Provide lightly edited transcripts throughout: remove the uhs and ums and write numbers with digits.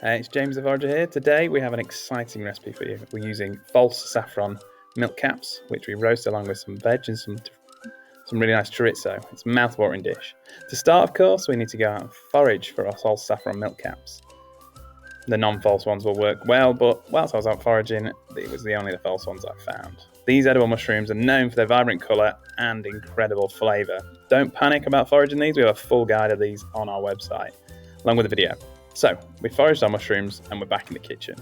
It's James the Forager here. Today we have an exciting recipe for you. We're using false saffron milkcaps, which we roast along with some veg and some really nice chorizo. It's a mouth-watering dish. To start, of course, we need to go out and forage for our false saffron milkcaps. The non-false ones will work well, but whilst I was out foraging, it was only the false ones I found. These edible mushrooms are known for their vibrant colour and incredible flavour. Don't panic about foraging these. We have a full guide of these on our website, along with a video. So, we foraged our mushrooms and we're back in the kitchen.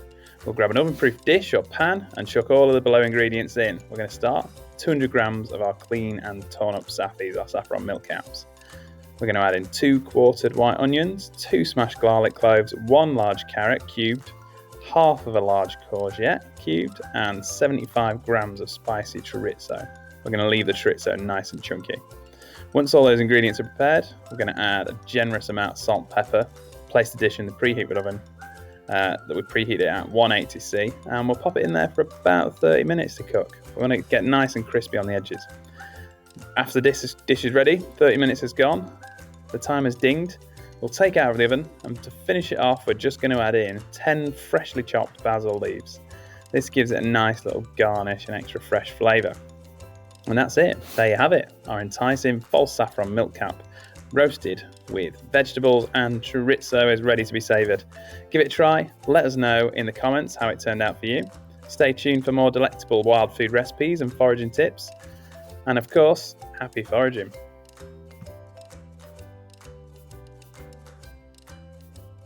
We'll grab an oven-proof dish or pan and chuck all of the below ingredients in. We're going to start 200 grams of our clean and torn up saffies, our saffron milkcaps. We're going to add in 2 quartered white onions, 2 smashed garlic cloves, 1 large carrot cubed, half of a large courgette cubed, and 75 grams of spicy chorizo. We're going to leave the chorizo nice and chunky. Once all those ingredients are prepared, we're going to add a generous amount of salt and pepper. Place the dish in the preheated oven that we preheat it at 180°, and we'll pop it in there for about 30 minutes to cook. We want to get nice and crispy on the edges. After the dish is ready, 30 minutes has gone, the timer's dinged, we'll take it out of the oven, and to finish it off, we're just going to add in 10 freshly chopped basil leaves. This gives it a nice little garnish and extra fresh flavour. And that's it. There you have it, our enticing false saffron milkcap, roasted with vegetables and chorizo, is ready to be savoured. Give it a try, let us know in the comments how it turned out for you. Stay tuned for more delectable wild food recipes and foraging tips. And of course, happy foraging.